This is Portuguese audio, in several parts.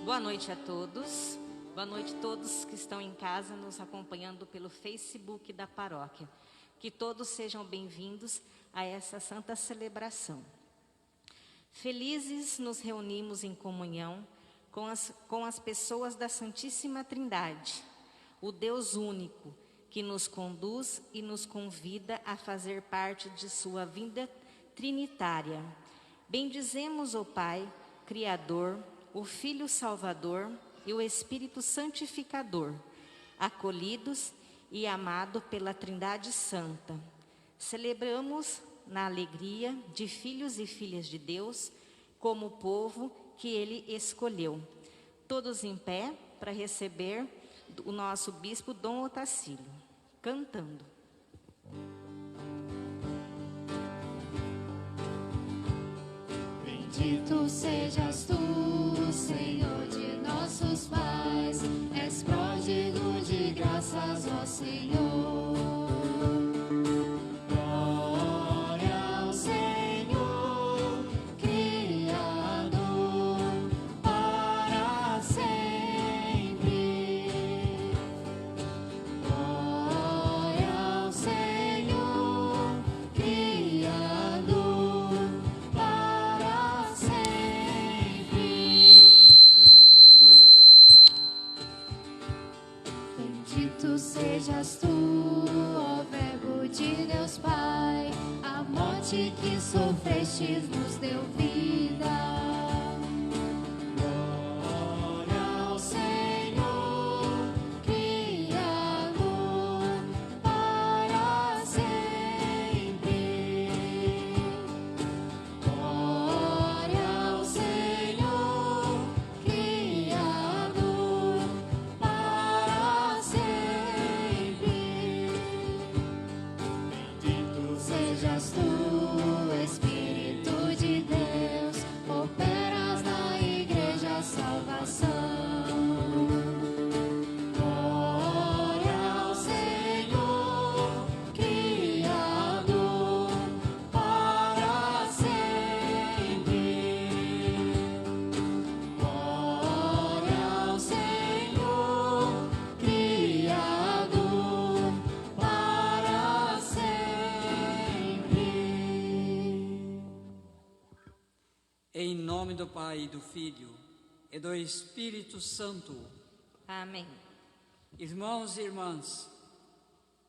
Boa noite a todos. Boa noite a todos que estão em casa nos acompanhando pelo Facebook da paróquia. Que todos sejam bem-vindos a essa santa celebração. Felizes nos reunimos em comunhão com as pessoas da Santíssima Trindade, o Deus único, que nos conduz e nos convida a fazer parte de sua vida trinitária. Bendizemos o Pai, Criador, o Filho Salvador e o Espírito Santificador, acolhidos e amados pela Trindade Santa. Celebramos na alegria de filhos e filhas de Deus, como povo que Ele escolheu. Todos em pé para receber o nosso Bispo Dom Otacílio, cantando. Bendito sejas tu, Senhor de nossos pais, és pródigo de graças, ó Senhor. Glória ao Senhor, Criador, para sempre. Glória ao Senhor, Criador, para sempre. Bendito sejas tu, ó Verbo de Deus Pai, a morte que sofrestes nos deu vida. Glória ao Senhor, Criador, para sempre. Glória ao Senhor, Criador, para sempre. Bendito sejas tu, Espírito de Deus, operas na Igreja a salvação. Glória ao Senhor, Criador, para sempre. Glória ao Senhor, Criador, para sempre. Em nome do Pai, e do Filho e do Espírito Santo. Amém. Irmãos e irmãs,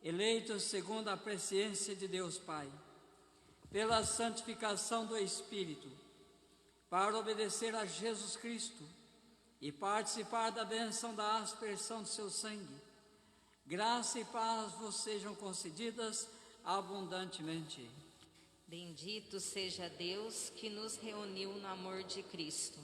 eleitos segundo a presciência de Deus Pai, pela santificação do Espírito, para obedecer a Jesus Cristo e participar da bênção da aspersão do seu sangue, graça e paz vos sejam concedidas abundantemente. Bendito seja Deus que nos reuniu no amor de Cristo.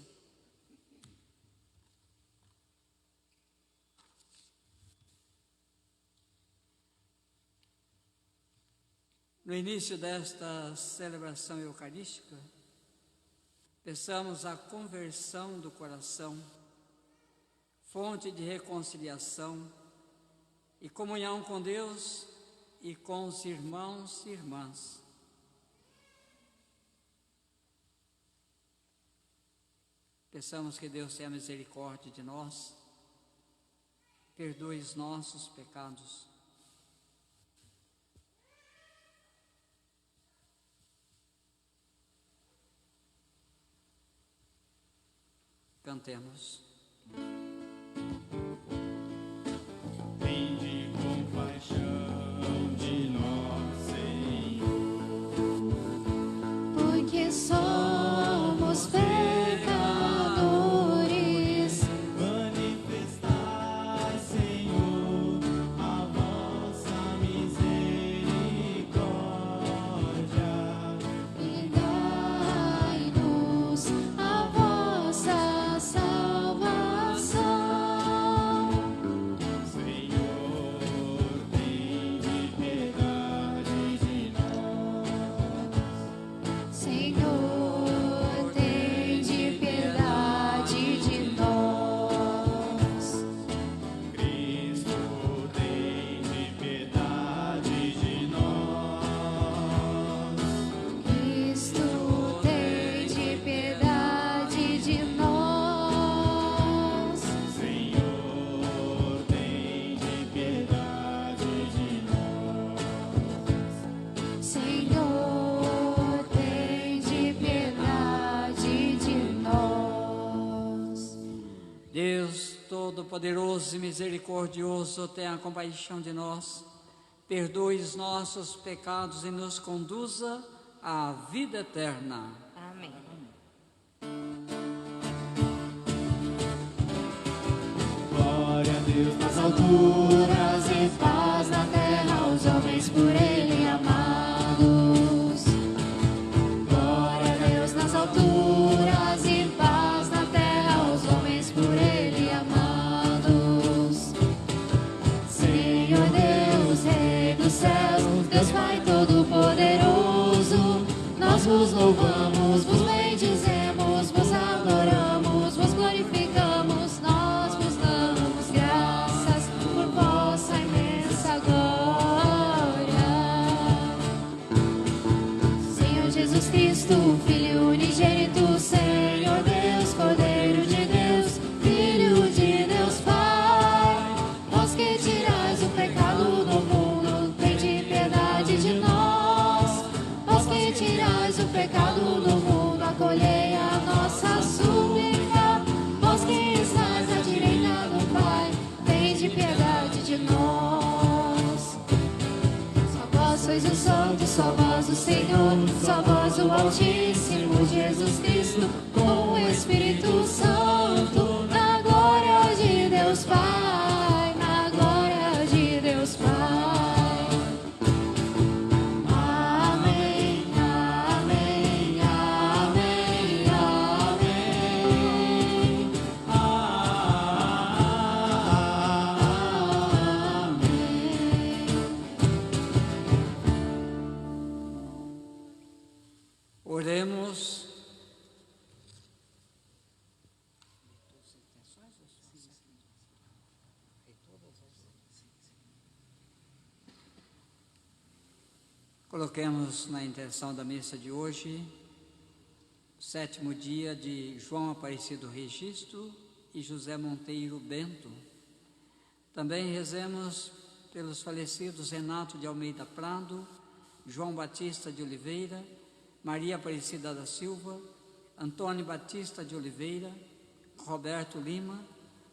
No início desta celebração eucarística, peçamos a conversão do coração, fonte de reconciliação e comunhão com Deus e com os irmãos e irmãs. Peçamos que Deus tenha misericórdia de nós, perdoe os nossos pecados. Cantemos. Tende compaixão de nós, Senhor, Porque somos pecadores. manifestai, Senhor, a vossa misericórdia. E dai-nos a vossa salvação. Todo-Poderoso e Misericordioso, tenha compaixão de nós, perdoe os nossos pecados e nos conduza à vida eterna. Amém. Glória a Deus nas alturas E paz na terra aos homens por Ele amados. Glória a Deus nas alturas e paz na terra aos homens por Ele amados. Senhor Deus, Rei dos céus, Deus Pai Todo-Poderoso, nós vos louvamos, vos bendizemos, vos adoramos, vos glorificamos, nós vos damos graças por vossa imensa glória. Senhor Jesus Cristo, Filho unigênito, Senhor Deus, Cordeiro de Deus, Filho de Deus Pai, vós que tirais o pecado do mundo, tende piedade de nós. Vós que tirais o pecado do mundo, acolhei a nossa súplica. Vós que estais à direita do Pai, tende piedade de nós. Só vós sois o Santo, só vós o Senhor, só vós o Altíssimo, Jesus Cristo, com o Espírito Santo, na glória de Deus Pai, na glória de Deus Pai. Amém, amém, amém, amém. Oremos. Coloquemos na intenção da missa de hoje, o 7º dia de João Aparecido Registro e José Monteiro Bento. Também rezemos pelos falecidos Renato de Almeida Prado, João Batista de Oliveira, Maria Aparecida da Silva, Antônio Batista de Oliveira, Roberto Lima,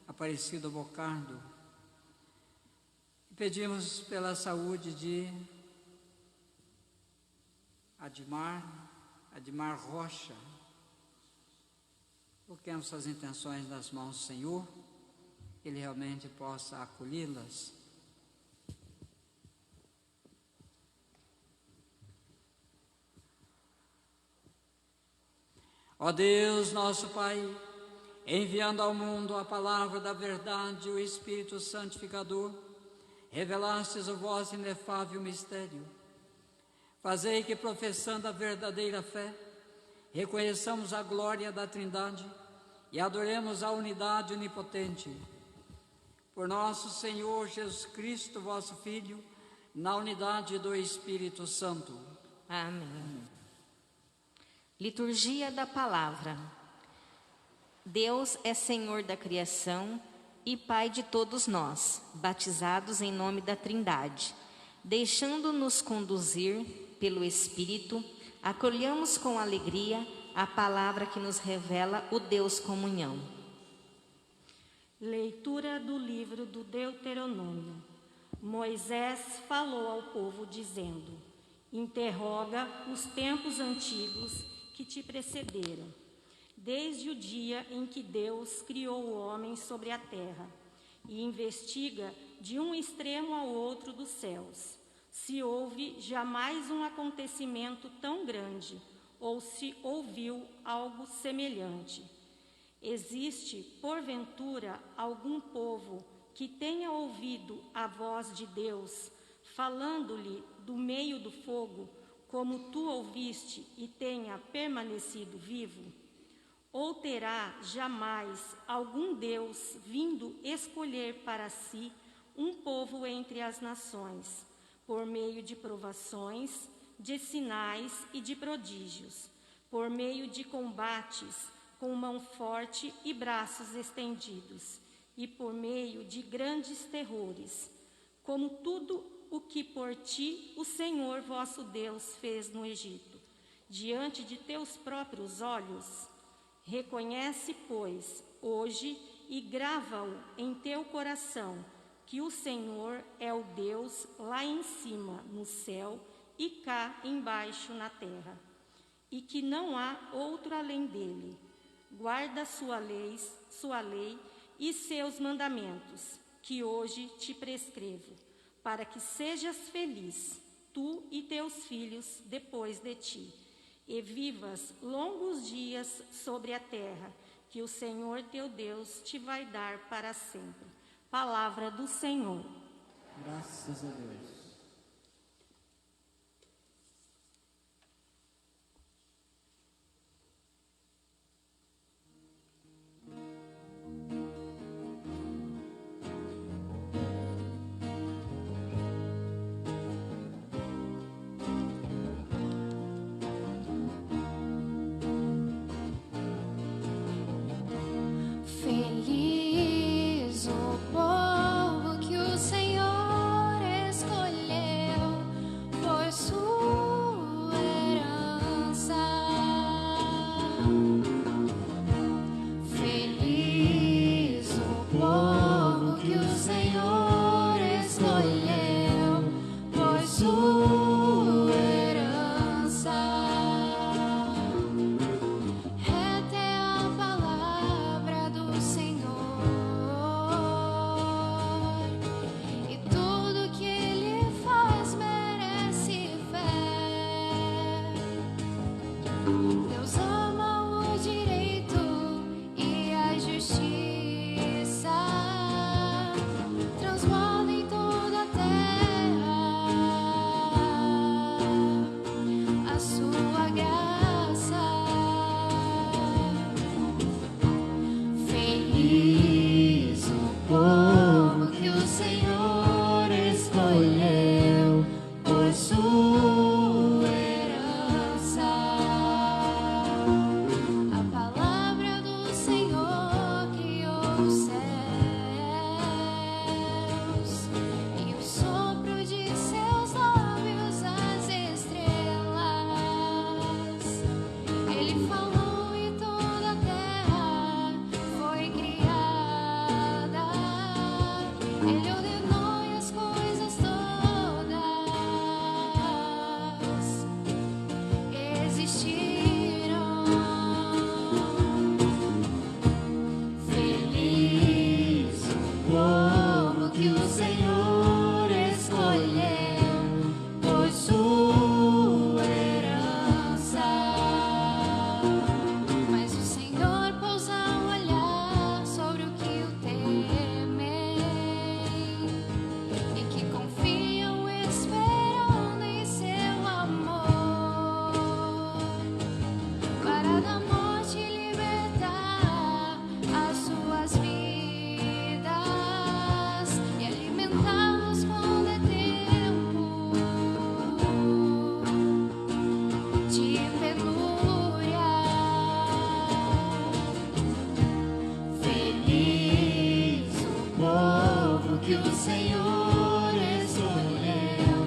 Aparecido Bocardo. E pedimos pela saúde de Admar Rocha. Coloquemos suas intenções nas mãos do Senhor, que Ele realmente possa acolhê-las. Ó Deus, nosso Pai, enviando ao mundo a palavra da verdade, o Espírito Santificador, revelastes o vosso inefável mistério. Fazei que, professando a verdadeira fé, reconheçamos a glória da Trindade e adoremos a unidade onipotente. Por nosso Senhor Jesus Cristo, vosso Filho, na unidade do Espírito Santo. Amém. Liturgia da Palavra. Deus é Senhor da criação e Pai de todos nós, batizados em nome da Trindade. Deixando-nos conduzir pelo Espírito, acolhamos com alegria a palavra que nos revela o Deus comunhão. Leitura do livro do Deuteronômio. Moisés falou ao povo dizendo: interroga os tempos antigos que te precederam, desde o dia em que Deus criou o homem sobre a terra, e investiga de um extremo ao outro dos céus, se houve jamais um acontecimento tão grande, ou se ouviu algo semelhante. Existe, porventura, algum povo que tenha ouvido a voz de Deus, falando-lhe do meio do fogo, como tu ouviste, e tenha permanecido vivo? Ou terá jamais algum Deus vindo escolher para si um povo entre as nações, por meio de provações, de sinais e de prodígios, por meio de combates com mão forte e braços estendidos, e por meio de grandes terrores, como tudo o que por ti o Senhor vosso Deus fez no Egito, diante de teus próprios olhos? Reconhece, pois, hoje e grava-o em teu coração, que o Senhor é o Deus lá em cima, no céu, e cá embaixo na terra, e que não há outro além dele. Guarda sua lei e seus mandamentos, que hoje te prescrevo, para que sejas feliz, tu e teus filhos depois de ti, e vivas longos dias sobre a terra, que o Senhor teu Deus te vai dar para sempre. Palavra do Senhor. Graças a Deus. Feliz o povo que o Senhor escolheu por sua herança. Feliz o povo que o Senhor escolheu por sua herança. Reta é a palavra do Senhor, e tudo que Ele faz merece fé. Deus ama o direito e a justiça, transborda em toda a terra a sua graça. Feliz o povo que o Senhor escolheu por sua herança. A palavra do Senhor criou os céus, e o sopro de seus lábios as estrelas. Ele falou e toda a terra foi criada. Ele ordenou e as coisas todas existiram. Feliz o povo que o Senhor escolheu por sua herança. Mas o Senhor pousa o olhar sobre o que o temem e que confiam esperando em seu amor, para da morte libertar as suas vidas e alimentá-los quando é tempo de penúria. Feliz o povo que o Senhor escolheu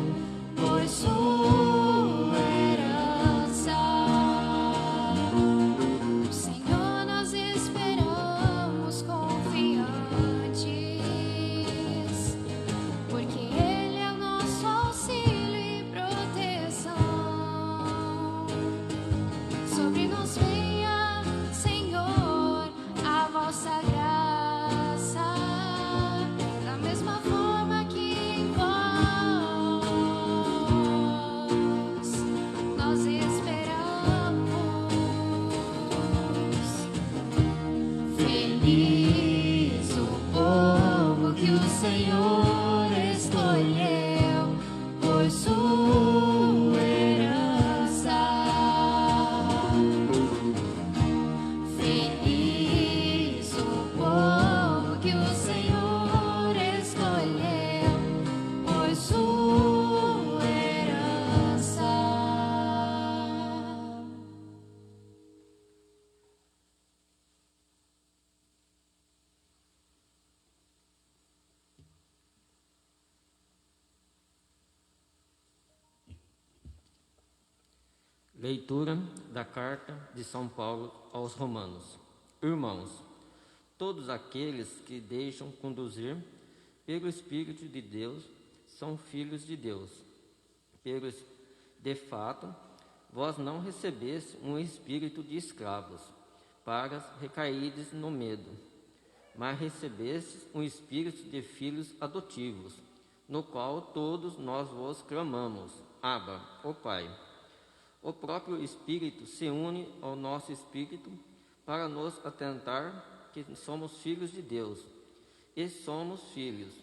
por sua herança. No Senhor nós esperamos confiantes, porque Ele é o nosso auxílio e proteção. Sobre nós venha, Senhor, a vossa graça, da mesma forma que em vós nós esperamos. Feliz o povo que o Senhor escolheu por sua herança. Feliz o povo que o Senhor escolheu por sua herança. Leitura da Carta de São Paulo aos Romanos. Irmãos, Todos aqueles que deixam conduzir pelo Espírito de Deus são filhos de Deus. De fato, vós não recebeste um espírito de escravos, para recairdes no medo, mas recebestes um espírito de filhos adotivos, no qual todos nós vos clamamos, Abba, ó Pai. O próprio Espírito se une ao nosso espírito para nos atentar que somos filhos de Deus. E somos filhos.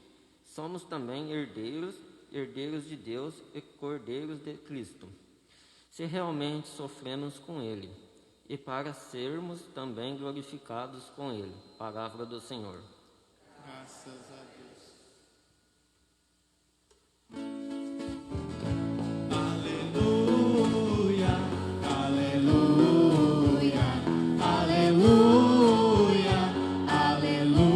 Somos também herdeiros de Deus e cordeiros de Cristo, se realmente sofremos com Ele, e para sermos também glorificados com Ele. Palavra do Senhor. Graças a Deus. Aleluia, aleluia, aleluia, aleluia.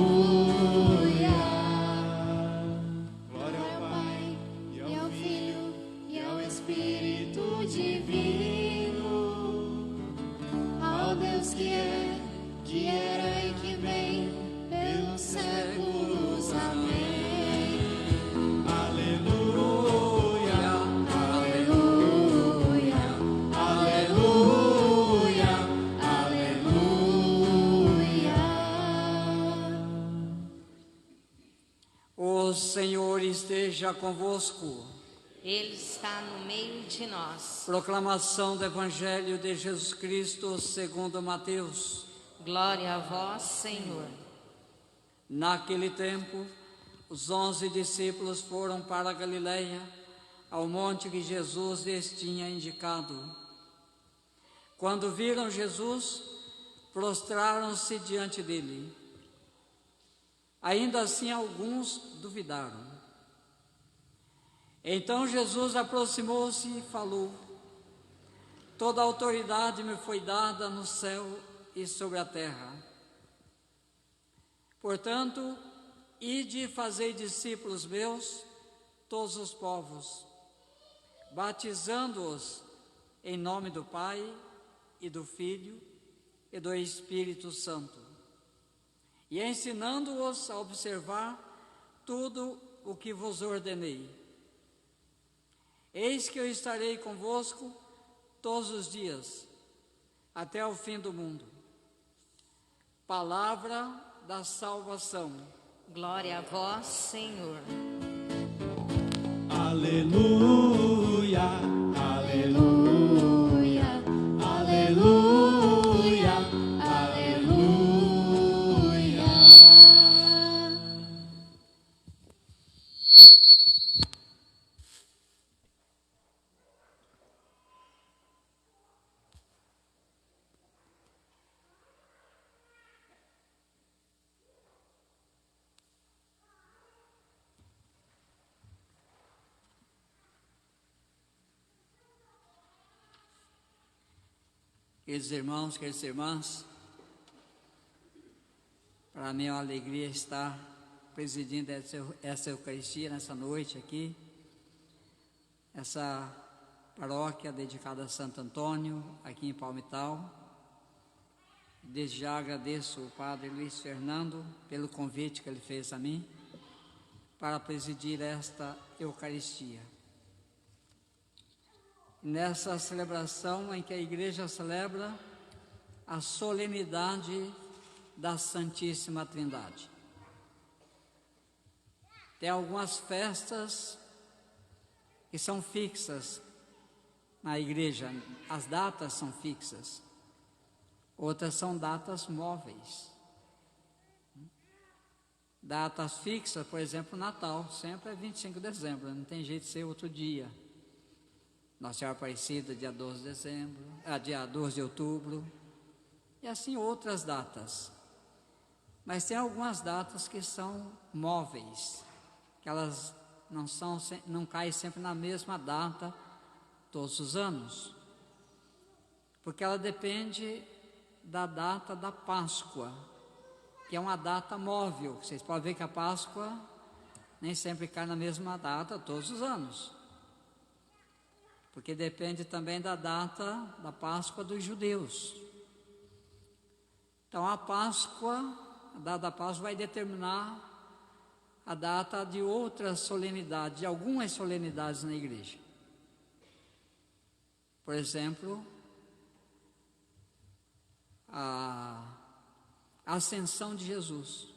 Glória ao Pai, e ao Filho, e ao Espírito Divino, ao Deus que é, que era e que vem, pelos séculos. Amém. Aleluia, aleluia, aleluia, aleluia. O Senhor esteja convosco. Ele está no meio de nós. Proclamação do Evangelho de Jesus Cristo segundo Mateus. Glória a vós, Senhor. Naquele tempo, os 11 discípulos foram para a Galileia, ao monte que Jesus lhes tinha indicado. Quando viram Jesus, prostraram-se diante dele. Ainda assim, alguns duvidaram. Então Jesus aproximou-se e falou: toda a autoridade me foi dada no céu e sobre a terra. Portanto, ide e fazei discípulos meus, todos os povos, batizando-os em nome do Pai e do Filho e do Espírito Santo, e ensinando-os a observar tudo o que vos ordenei. Eis que eu estarei convosco todos os dias, até o fim do mundo. Palavra da salvação. Glória a vós, Senhor. Aleluia, aleluia, aleluia, aleluia. Queridos irmãos, queridas irmãs, para mim é uma alegria estar presidindo essa Eucaristia nessa noite aqui, essa paróquia dedicada a Santo Antônio, aqui em Palmital. Desde já agradeço o Padre Luiz Fernando pelo convite que ele fez a mim para presidir esta Eucaristia. Nessa celebração em que a Igreja celebra a solenidade da Santíssima Trindade. Tem algumas festas que são fixas na Igreja, as datas são fixas, outras são datas móveis. Datas fixas, por exemplo, Natal, sempre é 25 de dezembro, não tem jeito de ser outro dia. Nossa Senhora Aparecida, dia 12 de dezembro, dia 12 de outubro, e assim outras datas. Mas tem algumas datas que são móveis, que elas não caem sempre na mesma data todos os anos, porque ela depende da data da Páscoa, que é uma data móvel. Vocês podem ver que a Páscoa nem sempre cai na mesma data todos os anos, porque depende também da data da Páscoa dos judeus. Então a Páscoa a data da Páscoa vai determinar a data de outras solenidades, de algumas solenidades na igreja. Por exemplo, a ascensão de Jesus,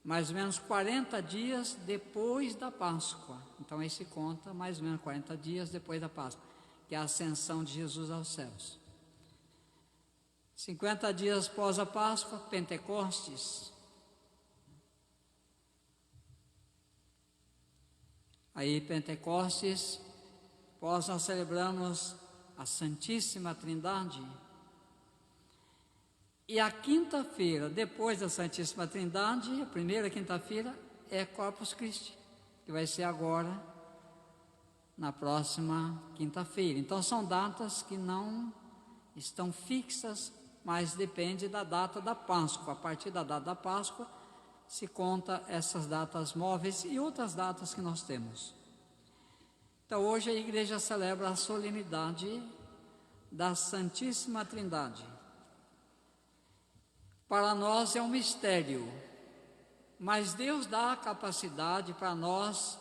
mais ou menos 40 dias depois da Páscoa. Então aí se conta mais ou menos 40 dias depois da Páscoa, que é a ascensão de Jesus aos céus. 50 dias após a Páscoa, Pentecostes. Aí, Pentecostes, após nós celebramos a Santíssima Trindade. E a quinta-feira, depois da Santíssima Trindade, a primeira quinta-feira, é Corpus Christi, que vai ser agora, na próxima quinta-feira. Então, são datas que não estão fixas, mas depende da data da Páscoa. A partir da data da Páscoa, se conta essas datas móveis e outras datas que nós temos. Então, hoje a igreja celebra a solenidade da Santíssima Trindade. Para nós é um mistério, mas Deus dá a capacidade para nós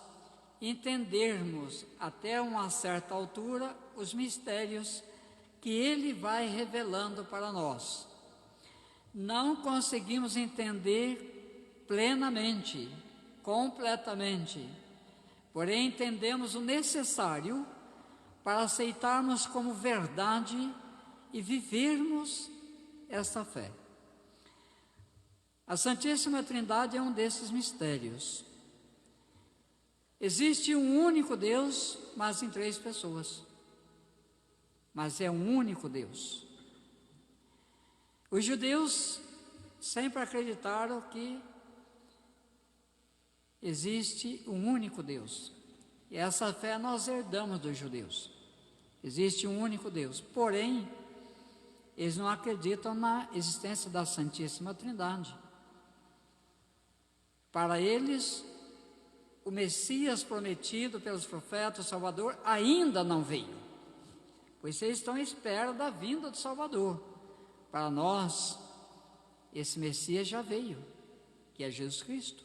entendermos até uma certa altura os mistérios que Ele vai revelando para nós. Não conseguimos entender plenamente, completamente, porém entendemos o necessário para aceitarmos como verdade e vivermos essa fé. A Santíssima Trindade é um desses mistérios. Existe um único Deus, mas em 3 pessoas. Mas é um único Deus. Os judeus sempre acreditaram que existe um único Deus. E essa fé nós herdamos dos judeus. Existe um único Deus. Porém, eles não acreditam na existência da Santíssima Trindade. Para eles, o Messias prometido pelos profetas, o Salvador, ainda não veio. Pois eles estão à espera da vinda do Salvador. Para nós, esse Messias já veio, que é Jesus Cristo.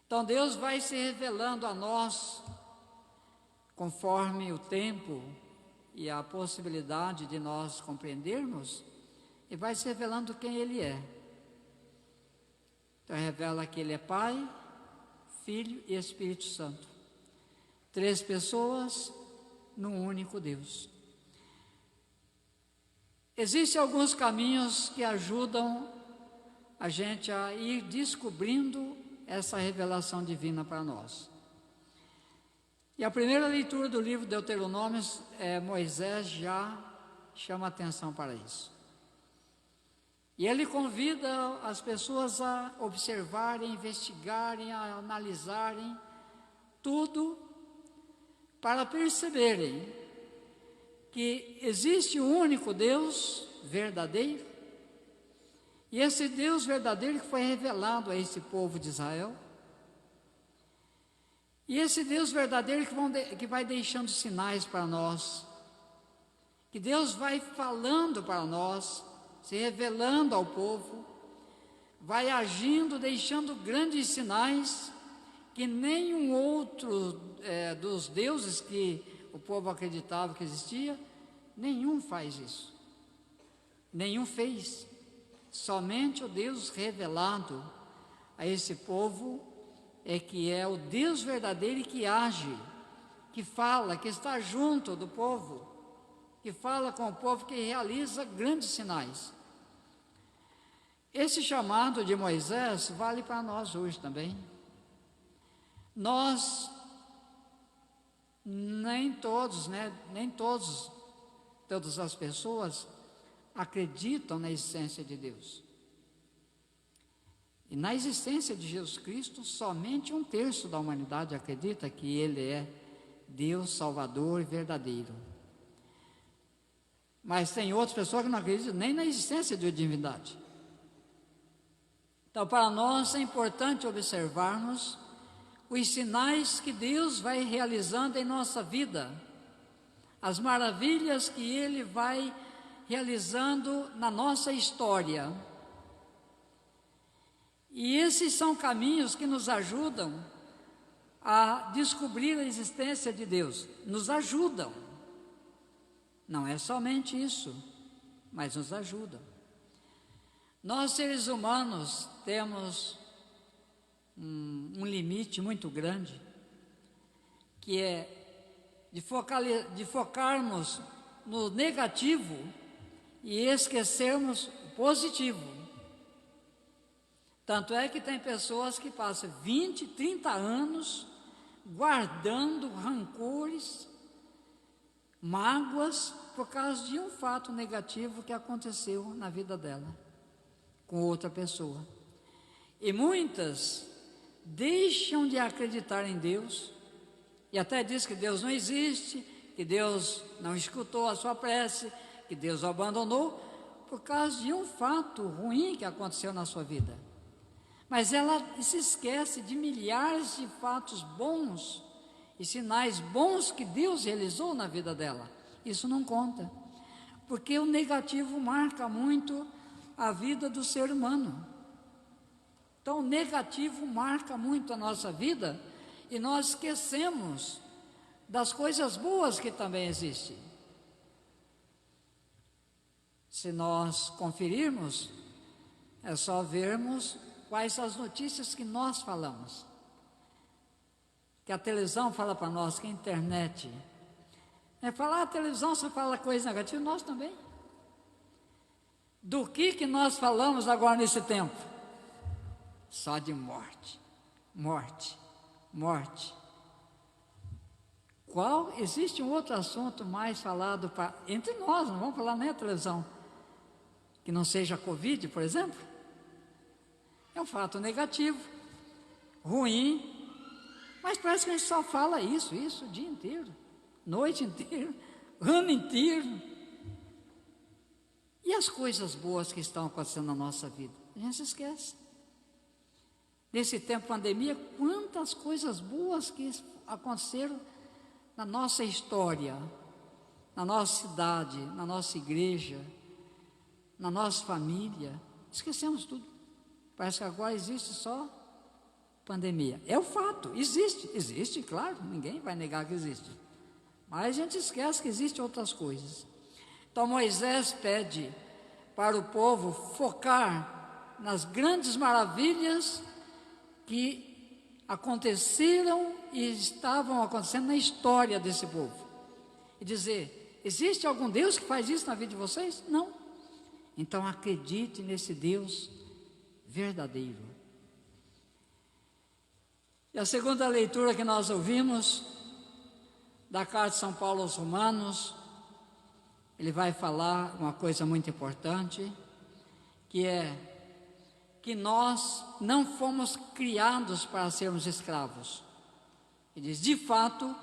Então Deus vai se revelando a nós, conforme o tempo e a possibilidade de nós compreendermos, e vai se revelando quem Ele é. Então revela que Ele é Pai, Filho e Espírito Santo. 3 pessoas num único Deus. Existem alguns caminhos que ajudam a gente a ir descobrindo essa revelação divina para nós. E a primeira leitura do livro de Deuteronômio, Moisés já chama atenção para isso. E ele convida as pessoas a observarem, investigarem, a analisarem tudo para perceberem que existe um único Deus verdadeiro, e esse Deus verdadeiro que foi revelado a esse povo de Israel, e esse Deus verdadeiro que vai deixando sinais para nós, que Deus vai falando para nós, se revelando ao povo, vai agindo, deixando grandes sinais que nenhum outro dos deuses que o povo acreditava que existia, nenhum faz isso. Nenhum fez. Somente o Deus revelado a esse povo é que é o Deus verdadeiro e que age, que fala, que está junto do povo, que fala com o povo, que realiza grandes sinais. Esse chamado de Moisés vale para nós hoje também. Nós, nem todas as pessoas acreditam na existência de Deus. E na existência de Jesus Cristo, somente 1/3 da humanidade acredita que Ele é Deus Salvador e verdadeiro. Mas tem outras pessoas que não acreditam nem na existência de divindade. Então, para nós é importante observarmos os sinais que Deus vai realizando em nossa vida, as maravilhas que Ele vai realizando na nossa história. E esses são caminhos que nos ajudam a descobrir a existência de Deus. Nos ajudam. Não é somente isso, mas nos ajudam. Nós, seres humanos, temos um limite muito grande, que é de focarmos no negativo e esquecermos o positivo. Tanto é que tem pessoas que passam 20, 30 anos guardando rancores, mágoas, por causa de um fato negativo que aconteceu na vida dela, com outra pessoa. E muitas deixam de acreditar em Deus, e até diz que Deus não existe, que Deus não escutou a sua prece, que Deus o abandonou, por causa de um fato ruim que aconteceu na sua vida. Mas ela se esquece de milhares de fatos bons e sinais bons que Deus realizou na vida dela. Isso não conta, porque o negativo marca muito a vida do ser humano. Então, o negativo marca muito a nossa vida e nós esquecemos das coisas boas que também existem. Se nós conferirmos, é só vermos quais são as notícias que nós falamos, que a televisão fala para nós, que a internet. Falar a televisão só fala coisa negativa, nós também. Do que nós falamos agora nesse tempo? Só de morte, morte, morte. Existe um outro assunto mais falado entre nós, não vamos falar nem a televisão, que não seja a Covid, por exemplo? É um fato negativo, ruim, mas parece que a gente só fala isso o dia inteiro, noite inteira, ano inteiro. E as coisas boas que estão acontecendo na nossa vida? A gente se esquece. Nesse tempo de pandemia, quantas coisas boas que aconteceram na nossa história, na nossa cidade, na nossa igreja, na nossa família. Esquecemos tudo. Parece que agora existe só pandemia. É o fato, existe, claro, ninguém vai negar que existe. Mas a gente esquece que existem outras coisas. Então Moisés pede para o povo focar nas grandes maravilhas que aconteceram e estavam acontecendo na história desse povo. E dizer, existe algum Deus que faz isso na vida de vocês? Não. Então acredite nesse Deus verdadeiro. E a segunda leitura que nós ouvimos, da carta de São Paulo aos Romanos, ele vai falar uma coisa muito importante, que é que nós não fomos criados para sermos escravos. Ele diz, de fato,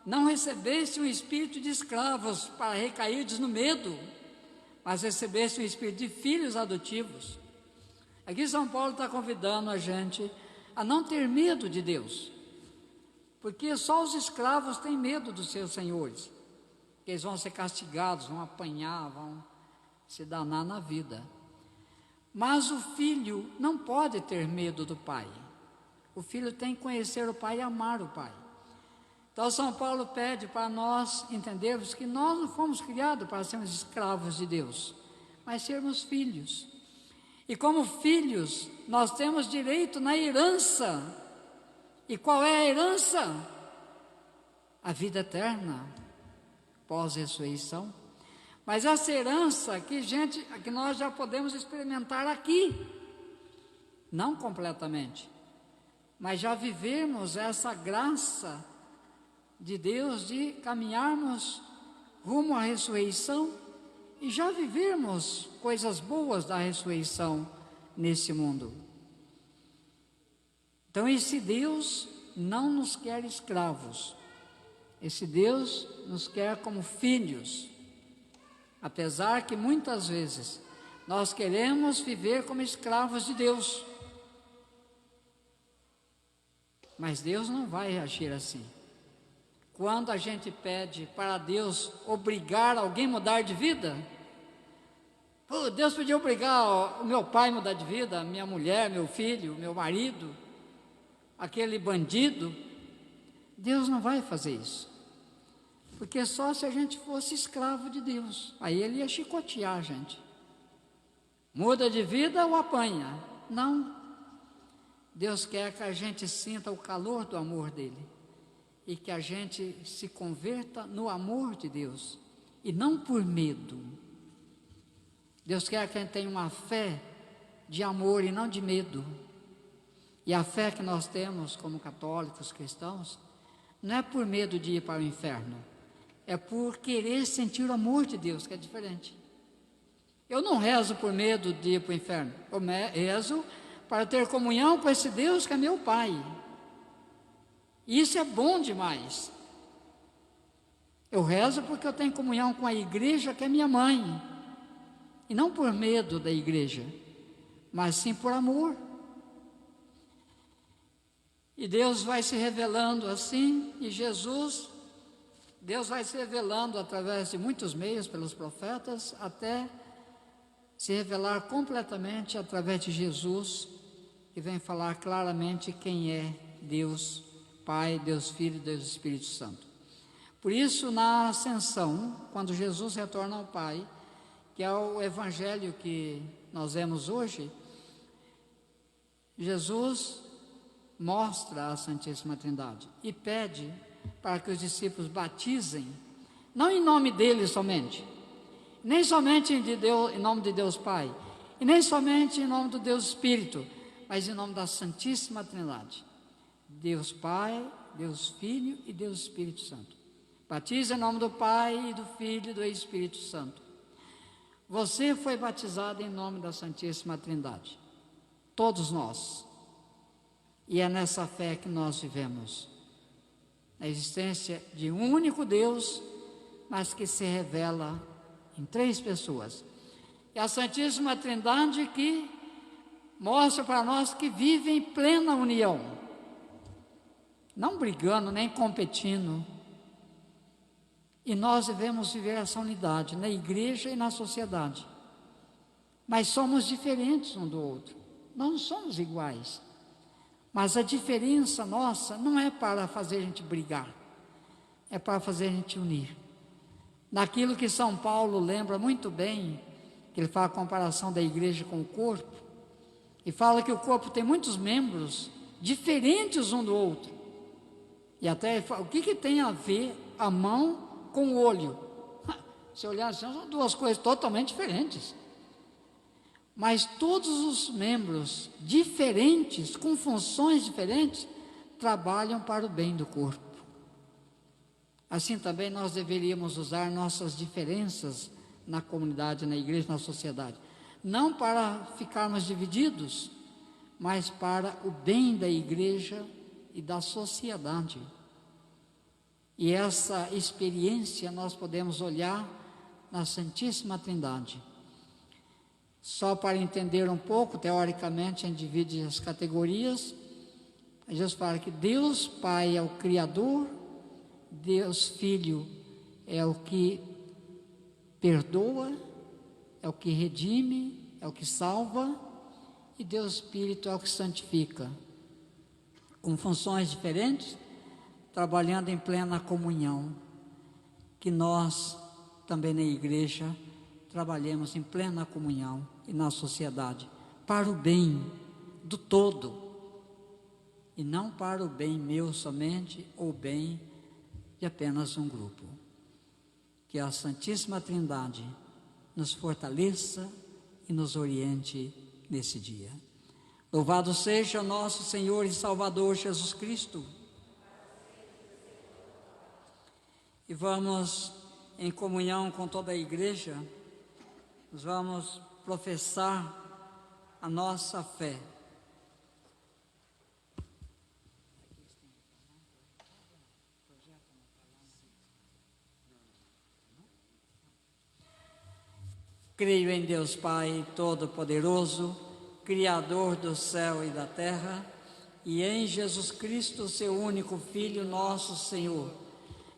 não recebeste um espírito de escravos para recairdes no medo, mas recebeste um espírito de filhos adotivos. Aqui São Paulo está convidando a gente a não ter medo de Deus, porque só os escravos têm medo dos seus senhores, que eles vão ser castigados, vão apanhar, vão se danar na vida. Mas o filho não pode ter medo do pai. O filho tem que conhecer o pai e amar o pai. Então São Paulo pede para nós entendermos que nós não fomos criados para sermos escravos de Deus, mas sermos filhos. E como filhos, nós temos direito na herança. E qual é a herança? A vida eterna, pós-ressurreição. Mas essa herança que nós já podemos experimentar aqui, não completamente, mas já vivemos essa graça de Deus de caminharmos rumo à ressurreição e já vivermos coisas boas da ressurreição nesse mundo. Então esse Deus não nos quer escravos, esse Deus nos quer como filhos. Apesar que muitas vezes nós queremos viver como escravos de Deus, mas Deus não vai agir assim. Quando a gente pede para Deus obrigar alguém a mudar de vida, Pô, Deus podia obrigar o meu pai a mudar de vida, minha mulher, meu filho, meu marido, aquele bandido. Deus não vai fazer isso. Porque só se a gente fosse escravo de Deus. Aí ele ia chicotear a gente. Muda de vida ou apanha? Não. Deus quer que a gente sinta o calor do amor dele. E que a gente se converta no amor de Deus. E não por medo. Deus quer que a gente tenha uma fé de amor e não de medo. E a fé que nós temos como católicos, cristãos, não é por medo de ir para o inferno. É por querer sentir o amor de Deus, que é diferente. Eu não rezo por medo de ir para o inferno. Eu rezo para ter comunhão com esse Deus que é meu Pai. E isso é bom demais. Eu rezo porque eu tenho comunhão com a igreja que é minha mãe. E não por medo da igreja, mas sim por amor. E Deus vai se revelando assim, e Deus vai se revelando através de muitos meios, pelos profetas, até se revelar completamente através de Jesus, que vem falar claramente quem é Deus Pai, Deus Filho e Deus Espírito Santo. Por isso, na ascensão, quando Jesus retorna ao Pai, que é o evangelho que nós vemos hoje, Jesus mostra a Santíssima Trindade e pede para que os discípulos batizem, não em nome dele somente, nem somente em nome de Deus Pai, e nem somente em nome do Deus Espírito, mas em nome da Santíssima Trindade, Deus Pai, Deus Filho e Deus Espírito Santo. Batiza em nome do Pai, e do Filho e do Espírito Santo. Você foi batizado em nome da Santíssima Trindade, todos nós. E é nessa fé que nós vivemos, a existência de um único Deus, mas que se revela em 3 pessoas. É a Santíssima Trindade que mostra para nós que vive em plena união, não brigando, nem competindo. E nós devemos viver essa unidade na igreja e na sociedade. Mas somos diferentes um do outro, não somos iguais. Mas a diferença nossa não é para fazer a gente brigar, é para fazer a gente unir. Naquilo que São Paulo lembra muito bem, que ele fala a comparação da igreja com o corpo, e fala que o corpo tem muitos membros diferentes um do outro. E até ele fala, o que tem a ver a mão com o olho? Se olhar assim, são 2 coisas totalmente diferentes. Mas todos os membros diferentes, com funções diferentes, trabalham para o bem do corpo. Assim também nós deveríamos usar nossas diferenças na comunidade, na igreja, na sociedade. Não para ficarmos divididos, mas para o bem da igreja e da sociedade. E essa experiência nós podemos olhar na Santíssima Trindade. Só para entender um pouco, teoricamente, a gente divide as categorias. Jesus fala que Deus Pai é o Criador, Deus Filho é o que perdoa, é o que redime, é o que salva, e Deus Espírito é o que santifica, com funções diferentes, trabalhando em plena comunhão, que nós também na igreja trabalhemos em plena comunhão e na sociedade, para o bem do todo, e não para o bem meu somente, ou o bem de apenas um grupo. Que a Santíssima Trindade nos fortaleça e nos oriente nesse dia. Louvado seja nosso Senhor e Salvador Jesus Cristo. E vamos, em comunhão com toda a igreja, nós vamos professar a nossa fé. Creio em Deus Pai Todo-Poderoso, Criador do céu e da terra, e em Jesus Cristo, seu único Filho, nosso Senhor,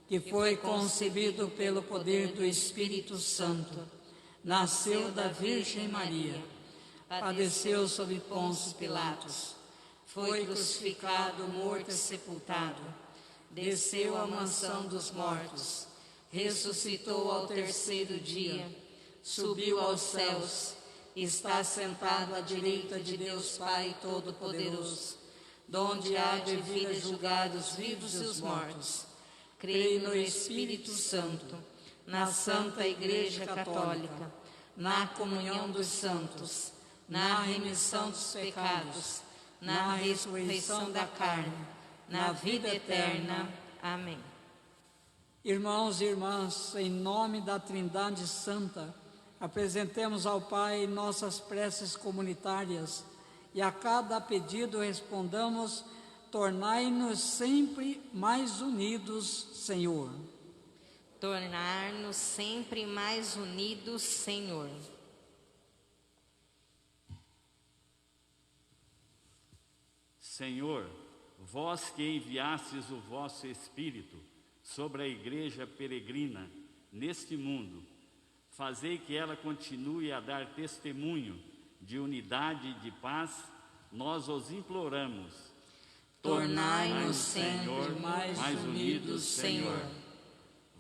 que foi concebido pelo poder do Espírito Santo, nasceu da Virgem Maria, padeceu sob Pôncio Pilatos, foi crucificado, morto e sepultado, desceu à mansão dos mortos, ressuscitou ao terceiro dia, subiu aos céus, está sentado à direita de Deus Pai Todo-Poderoso, donde há de vir a julgar os vivos e os mortos. Creio no Espírito Santo, na Santa Igreja Católica, na comunhão dos santos, na remissão dos pecados, na ressurreição da carne, na vida eterna. Amém. Irmãos e irmãs, em nome da Trindade Santa, apresentemos ao Pai nossas preces comunitárias e a cada pedido respondamos: tornai-nos sempre mais unidos, Senhor. Tornar-nos sempre mais unidos, Senhor. Senhor, vós que enviastes o vosso Espírito sobre a Igreja peregrina neste mundo, fazei que ela continue a dar testemunho de unidade e de paz, nós os imploramos. Tornai-nos sempre mais unidos, Senhor.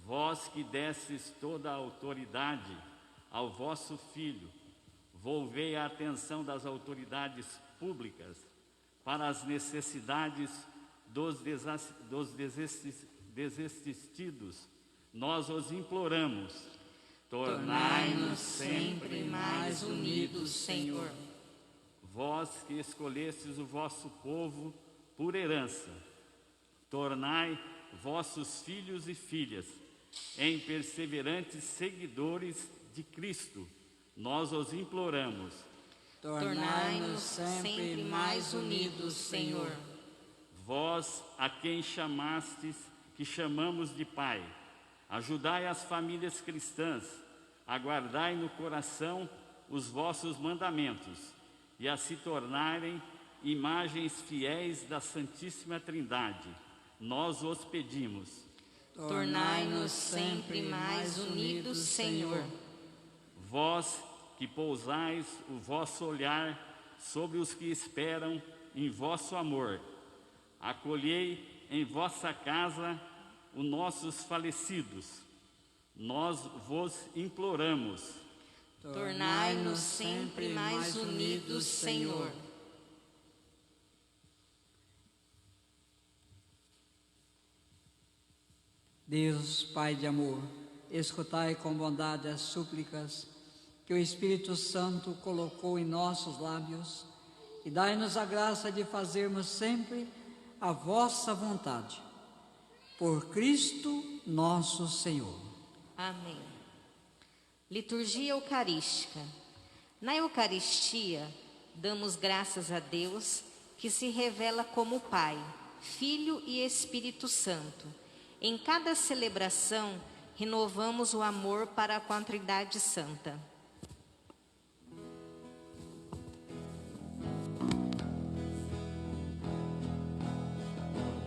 Vós que destes toda a autoridade ao vosso Filho, volvei a atenção das autoridades públicas para as necessidades dos desassistidos. Nós os imploramos. Tornai-nos sempre mais unidos, Senhor. Vós que escolhestes o vosso povo por herança, tornai vossos filhos e filhas em perseverantes seguidores de Cristo. Nós os imploramos. Tornai-nos sempre mais unidos, Senhor. Vós, a quem chamastes, que chamamos de Pai, ajudai as famílias cristãs, a guardai no coração os vossos mandamentos e a se tornarem imagens fiéis da Santíssima Trindade. Nós os pedimos. Tornai-nos sempre mais unidos, Senhor. Vós que pousais o vosso olhar sobre os que esperam em vosso amor, acolhei em vossa casa os nossos falecidos. Nós vos imploramos. Tornai-nos sempre mais unidos, Senhor. Deus, Pai de amor, escutai com bondade as súplicas que o Espírito Santo colocou em nossos lábios e dai-nos a graça de fazermos sempre a vossa vontade. Por Cristo nosso Senhor. Amém. Liturgia Eucarística. Na Eucaristia, damos graças a Deus, que se revela como Pai, Filho e Espírito Santo. Em cada celebração, renovamos o amor para com a Trindade Santa.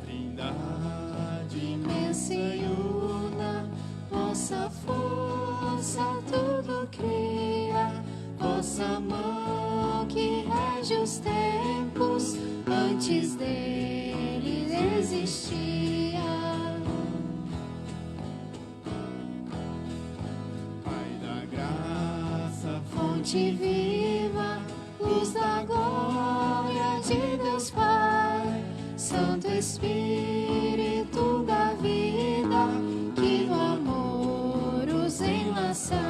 Trindade imensa e una, vossa força tudo cria, vossa mão que rege os tempos, antes dele existia. Pai da graça, fonte viva, luz da glória de Deus Pai, Santo Espírito da vida, que no amor os enlaçais.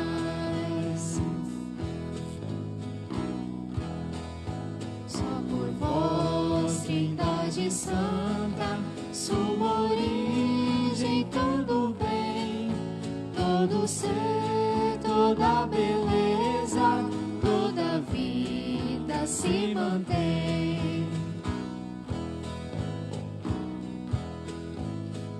Só por vós, Trindade Santa, suma origem, todo bem, todo ser, toda beleza, toda vida se mantém.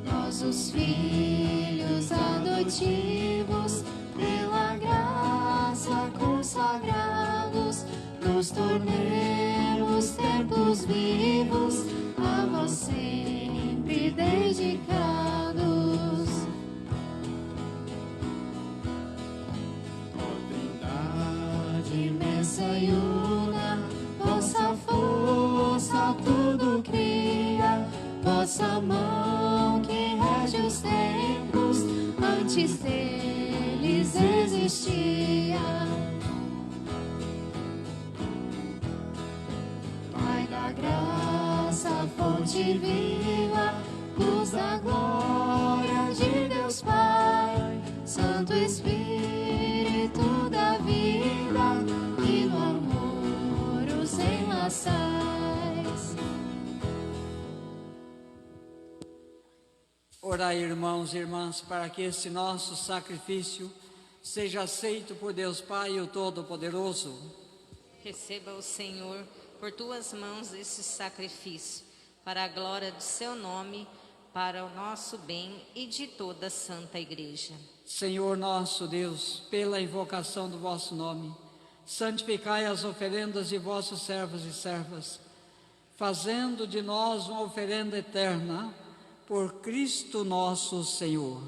Nós, os filhos adotivos, pela graça consagrados, nos tornemos templos vivos, a vós sempre dedicados. Ó força e una, vossa força tudo cria, vossa mão que rege os tempos, antes deles existia. Pai da graça, fonte viva, luz da glória de Deus Pai, Santo Espírito da vida, e no amor os enlaçais. Orai, irmãos e irmãs, para que esse nosso sacrifício seja aceito por Deus Pai, o Todo-Poderoso. Receba o Senhor por tuas mãos esse sacrifício, para a glória de seu nome, para o nosso bem e de toda a Santa Igreja. Senhor nosso Deus, pela invocação do vosso nome, santificai as oferendas de vossos servos e servas, fazendo de nós uma oferenda eterna, por Cristo nosso Senhor.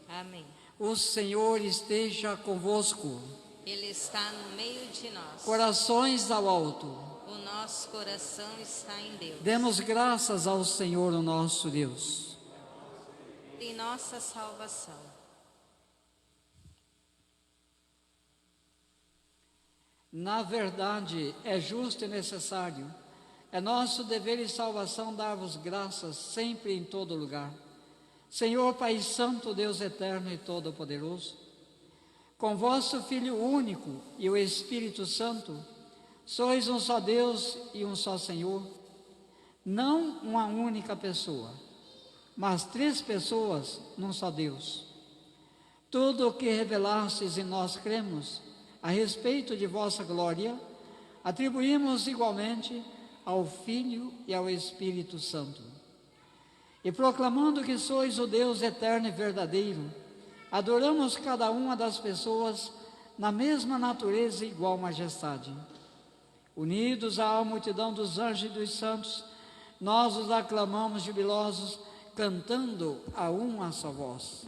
Amém. O Senhor esteja convosco. Ele está no meio de nós. Corações ao alto. O nosso coração está em Deus. Demos graças ao Senhor, o nosso Deus. Em nossa salvação. Na verdade, é justo e necessário, é nosso dever e salvação dar-vos graças sempre e em todo lugar. Senhor Pai Santo, Deus eterno e todo-poderoso, com vosso Filho único e o Espírito Santo, sois um só Deus e um só Senhor, não uma única pessoa, mas três pessoas num só Deus. Tudo o que revelastes e nós cremos a respeito de vossa glória, atribuímos igualmente ao Filho e ao Espírito Santo. E proclamando que sois o Deus eterno e verdadeiro, adoramos cada uma das pessoas na mesma natureza e igual majestade. Unidos à multidão dos anjos e dos santos, nós os aclamamos jubilosos, cantando a uma só voz.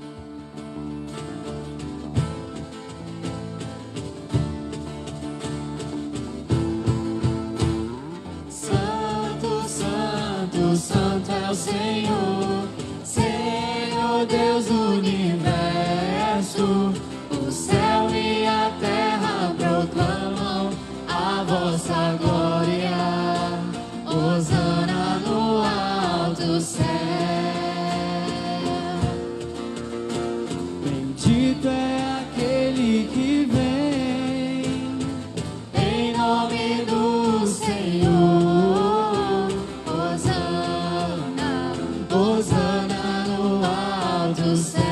Santo, Santo, Santo é o Senhor, Senhor Deus do universo. O céu e a terra proclamam a vossa glória. Hosana no alto céu. Bendito é aquele que vem Em nome do Senhor, Hosana, Hosana no alto céu.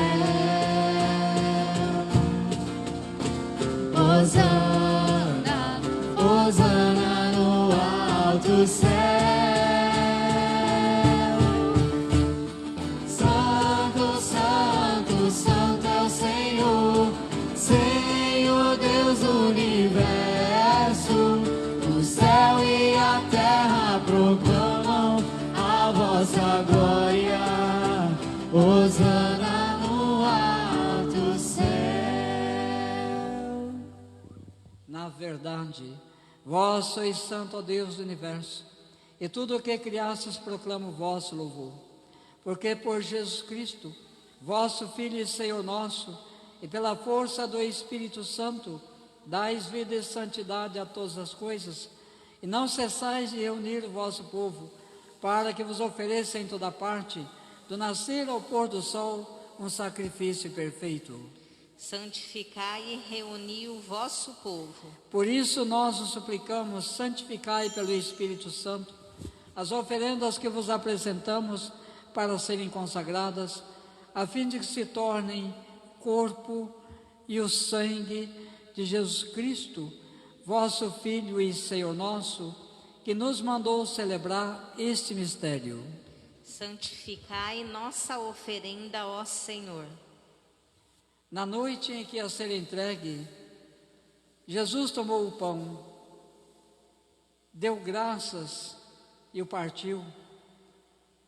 Hosana, Hosana no alto céu. Santo, Santo, Santo é o Senhor, Senhor Deus do universo. O céu e a terra proclamam a vossa glória. Hosana no alto céu. Na verdade, vós sois santo, ó Deus do universo, e tudo o que criastes proclama o vosso louvor. Porque por Jesus Cristo, vosso Filho e Senhor nosso, e pela força do Espírito Santo, dais vida e santidade a todas as coisas, e não cessais de reunir o vosso povo, para que vos ofereça em toda parte, do nascer ao pôr do sol, um sacrifício perfeito. Santificai e reuni o vosso povo. Por isso nós os suplicamos, santificai pelo Espírito Santo as oferendas que vos apresentamos para serem consagradas, a fim de que se tornem corpo e o sangue de Jesus Cristo, vosso Filho e Senhor nosso, que nos mandou celebrar este mistério. Santificai nossa oferenda, ó Senhor. Na noite em que ia ser entregue, Jesus tomou o pão, deu graças e o partiu,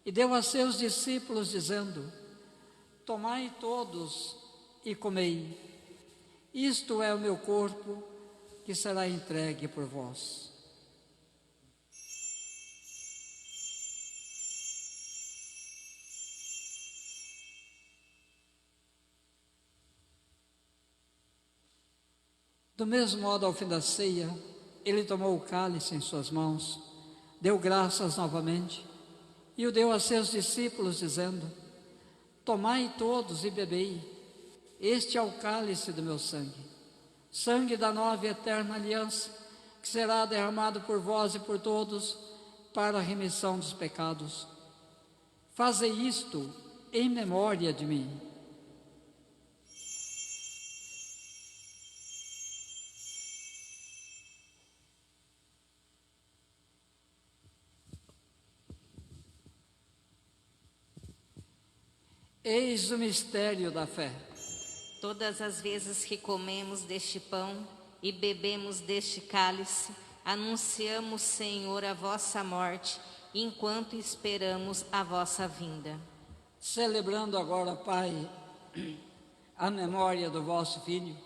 e deu a seus discípulos, dizendo: tomai todos e comei, isto é o meu corpo, que será entregue por vós. Do mesmo modo, ao fim da ceia, ele tomou o cálice em suas mãos, deu graças novamente e o deu a seus discípulos, dizendo: tomai todos e bebei, este é o cálice do meu sangue, sangue da nova e eterna aliança, que será derramado por vós e por todos para a remissão dos pecados. Fazei isto em memória de mim. Eis o mistério da fé. Todas as vezes que comemos deste pão e bebemos deste cálice, anunciamos, Senhor, a vossa morte, enquanto esperamos a vossa vinda. Celebrando agora, Pai, a memória do vosso Filho,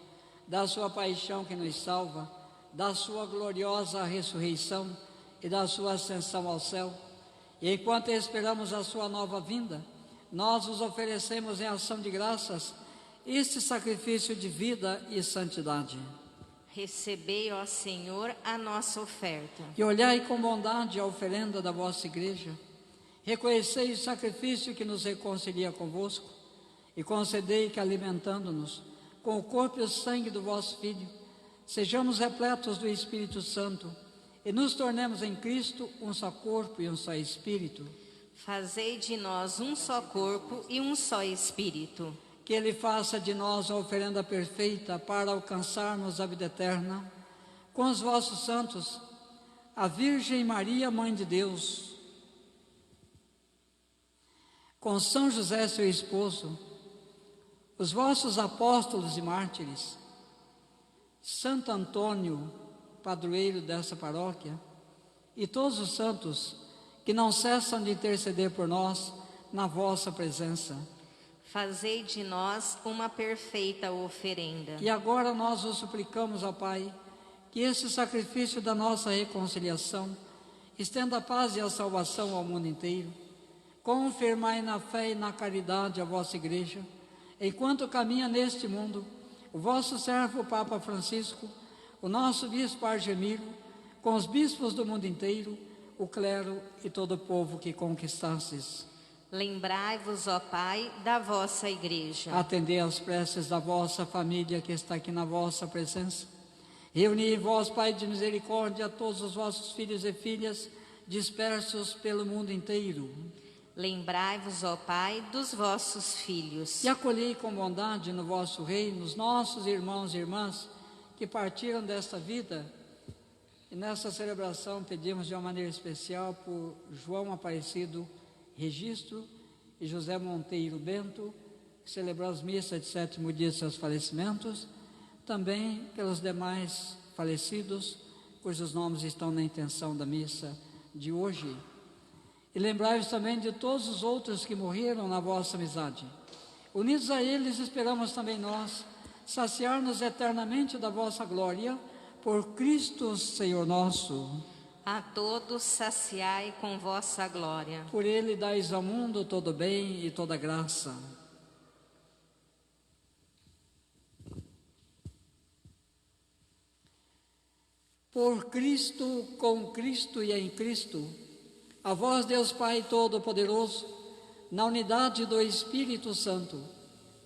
da sua paixão que nos salva, da sua gloriosa ressurreição e da sua ascensão ao céu, e enquanto esperamos a sua nova vinda, nós os oferecemos em ação de graças este sacrifício de vida e santidade. Recebei, ó Senhor, a nossa oferta. E olhai com bondade a oferenda da vossa igreja. Reconhecei o sacrifício que nos reconcilia convosco e concedei que, alimentando-nos com o corpo e o sangue do vosso Filho, sejamos repletos do Espírito Santo e nos tornemos em Cristo um só corpo e um só Espírito. Fazei de nós um só corpo e um só Espírito. Que Ele faça de nós a oferenda perfeita para alcançarmos a vida eterna, com os vossos santos, a Virgem Maria, Mãe de Deus, com São José, seu esposo, os vossos apóstolos e mártires, Santo Antônio, padroeiro dessa paróquia, e todos os santos que não cessam de interceder por nós na vossa presença. Fazei de nós uma perfeita oferenda. E agora nós vos suplicamos, ó Pai, que esse sacrifício da nossa reconciliação estenda a paz e a salvação ao mundo inteiro. Confirmai na fé e na caridade a vossa igreja, enquanto caminha neste mundo o vosso servo, o Papa Francisco, o nosso bispo Argemiro, com os bispos do mundo inteiro, o clero e todo o povo que conquistastes. Lembrai-vos, ó Pai, da vossa igreja. Atendei às preces da vossa família que está aqui na vossa presença. Reuni em vós, Pai de misericórdia, todos os vossos filhos e filhas dispersos pelo mundo inteiro. Lembrai-vos, ó Pai, dos vossos filhos. E acolhei com bondade no vosso reino os nossos irmãos e irmãs que partiram desta vida. E nessa celebração pedimos de uma maneira especial por João Aparecido Registro e José Monteiro Bento, que celebrou as missas de 7º dia de seus falecimentos, também pelos demais falecidos, cujos nomes estão na intenção da missa de hoje. E lembrai-vos também de todos os outros que morreram na vossa amizade. Unidos a eles, esperamos também nós saciar-nos eternamente da vossa glória, por Cristo Senhor nosso. A todos saciai com vossa glória. Por Ele dais ao mundo todo bem e toda graça. Por Cristo, com Cristo e em Cristo, a vós, Deus Pai Todo-Poderoso, na unidade do Espírito Santo,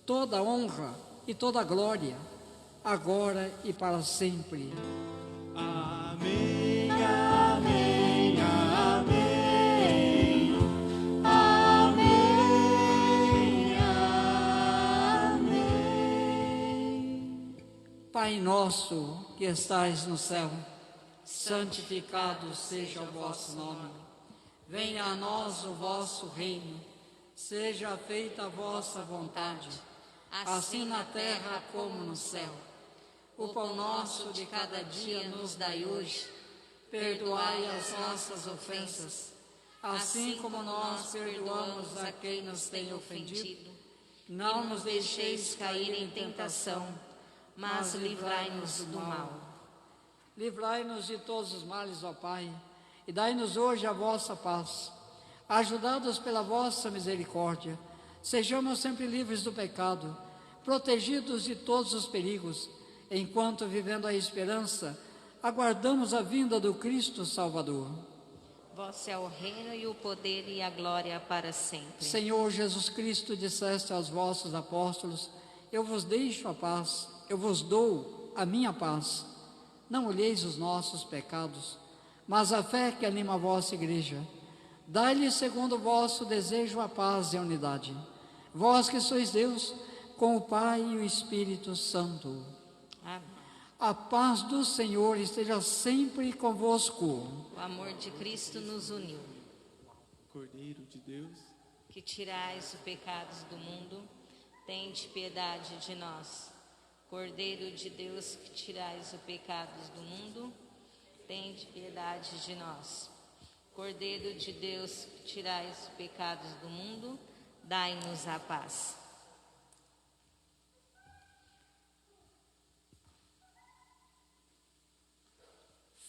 toda honra e toda glória, agora e para sempre. Amém, amém, amém. Amém, amém. Pai nosso que estais no céu, santificado seja o vosso nome. Venha a nós o vosso reino. Seja feita a vossa vontade, assim na terra como no céu. O pão nosso de cada dia nos dai hoje. Perdoai as nossas ofensas, assim como nós perdoamos a quem nos tem ofendido. Não nos deixeis cair em tentação, mas livrai-nos do mal. Livrai-nos de todos os males, ó Pai, e dai-nos hoje a vossa paz. Ajudados pela vossa misericórdia, sejamos sempre livres do pecado, protegidos de todos os perigos, enquanto, vivendo a esperança, aguardamos a vinda do Cristo Salvador. Vosso é o reino e o poder e a glória para sempre. Senhor Jesus Cristo, disseste aos vossos apóstolos: eu vos deixo a paz, eu vos dou a minha paz. Não olheis os nossos pecados, mas a fé que anima a vossa igreja. Dai-lhe, segundo o vosso desejo, a paz e a unidade. Vós que sois Deus, com o Pai e o Espírito Santo. Amém. A paz do Senhor esteja sempre convosco. O amor de Cristo nos uniu. Cordeiro de Deus, Que tirais os pecados do mundo, tende piedade de nós. Cordeiro de Deus, que tirais os pecados do mundo, tende piedade de nós. Cordeiro de Deus, que tirais os pecados do mundo, dai-nos a paz.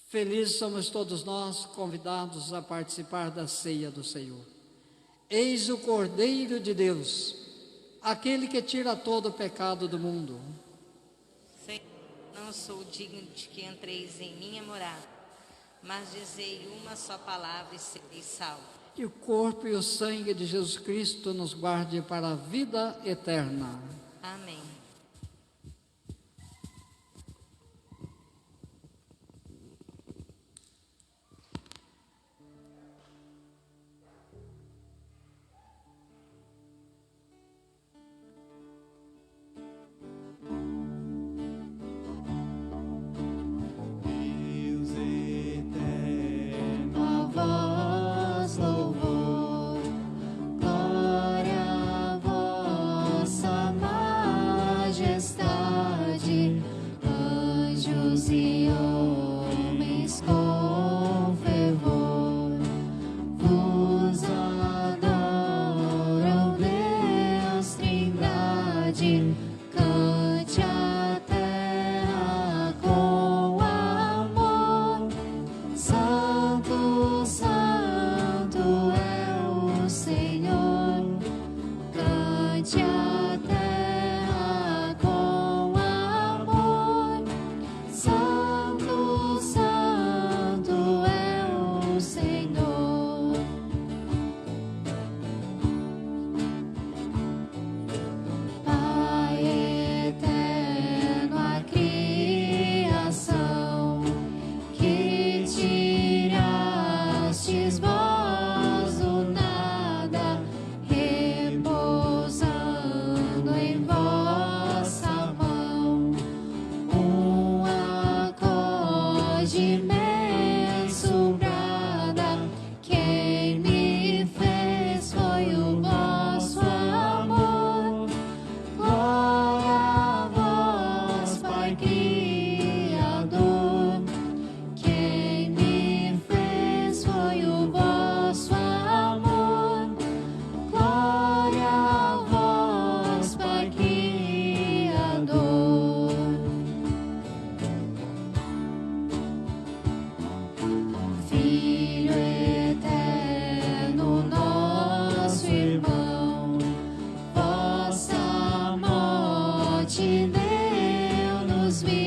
Felizes somos todos nós convidados a participar da ceia do Senhor. Eis o Cordeiro de Deus, aquele que tira todo o pecado do mundo. Senhor, não sou digno de que entreis em minha morada, mas dizei uma só palavra e serei salvo. E o corpo e o sangue de Jesus Cristo nos guarde para a vida eterna. Amém. Deus eterno, A vós louvor, glória a vossa majestade, anjos e homens com fervor vos adoram, Deus Trindade. Cante a terra com amor. Santo, Santo é o Senhor. Cante a terra com amor. Santo, Santo é o Senhor. Pai eterno, a criação que tirastes vós do nada, repousando em vossa mão, acorde imenso brada. Quem me fez foi o vosso amor. Glória a vós, Pai Criador. Quem me fez foi o vosso amor. Glória a vós, Pai Criador. Filho eterno, nosso irmão, vossa morte deu-nos vida.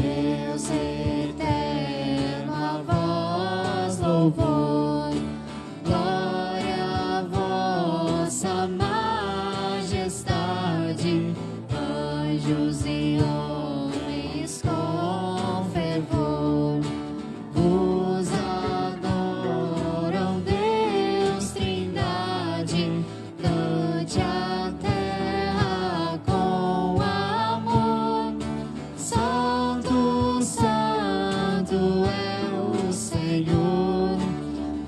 Deus eterno, a vós louvor, glória a vossa majestade, anjos e homens com fervor vos adoram, Deus Trindade, cante a terra com amor. Santo, Santo é o Senhor,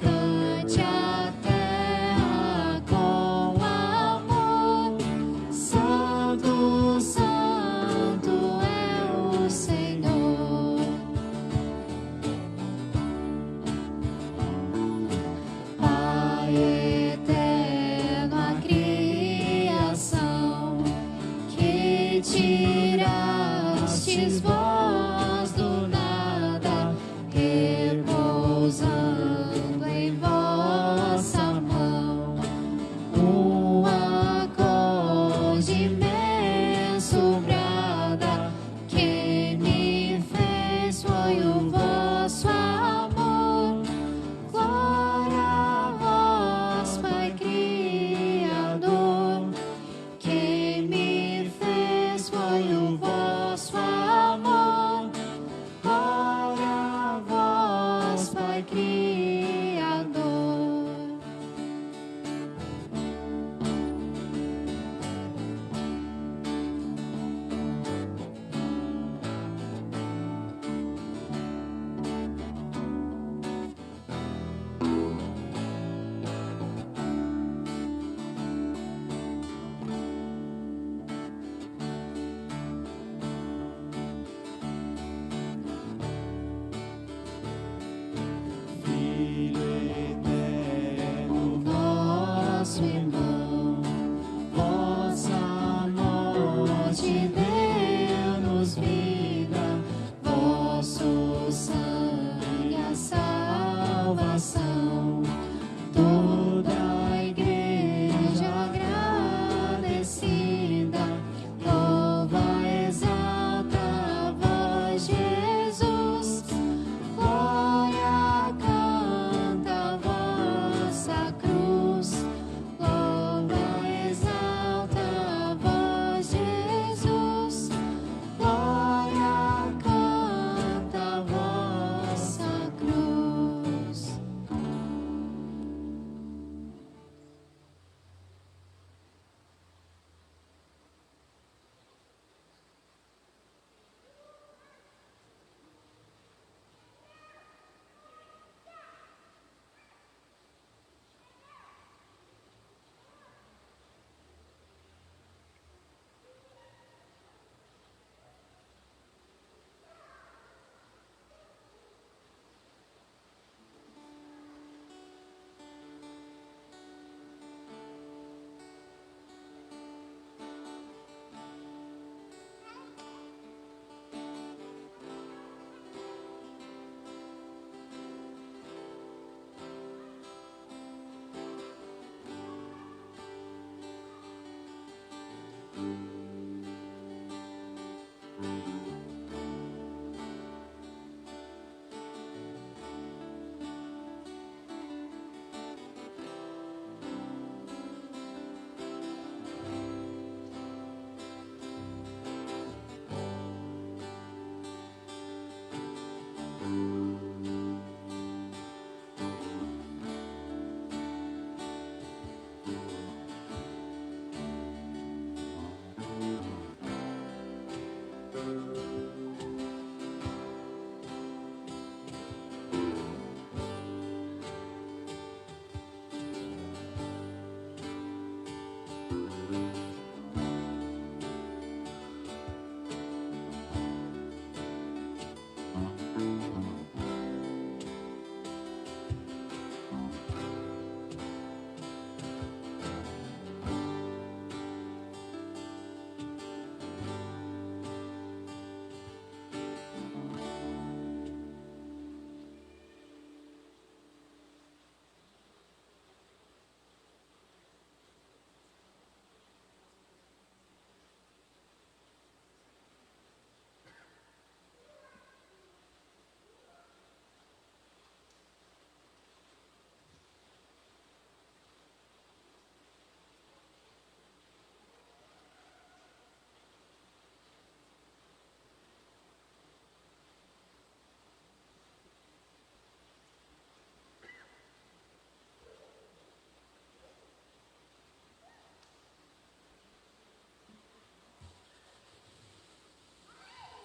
cante a terra com amor. Santo, Santo é o Senhor. Pai eterno, a criação que tirastes vós do nada, repousando em vossa mão, um acorde imenso brada. Quem me fez foi o vosso amor. Glória a vós, Pai Criador. Quem me fez foi o vosso amor. Glória a vós, Pai Criador.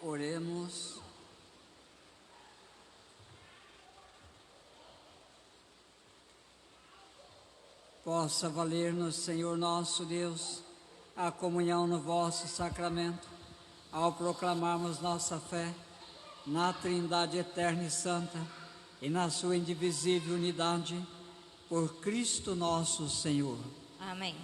Oremos. Possa valer-nos, Senhor nosso Deus, a comunhão no vosso sacramento, ao proclamarmos nossa fé na Trindade eterna e santa e na sua indivisível unidade, por Cristo nosso Senhor. Amém.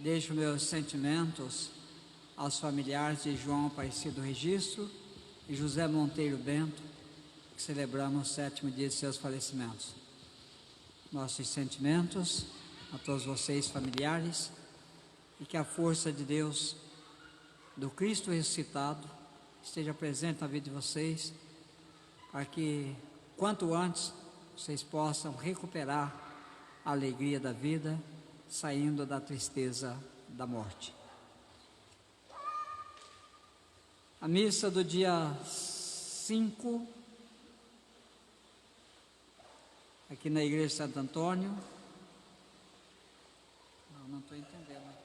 Deixo meus sentimentos aos familiares de João Aparecido Registro e José Monteiro Bento, que celebramos o 7º dia de seus falecimentos. Nossos sentimentos a todos vocês, familiares, e que a força de Deus, do Cristo ressuscitado, esteja presente na vida de vocês, para que, quanto antes, vocês possam recuperar a alegria da vida, saindo da tristeza da morte. A missa do dia 5, aqui na Igreja de Santo Antônio. Não estou entendendo aqui.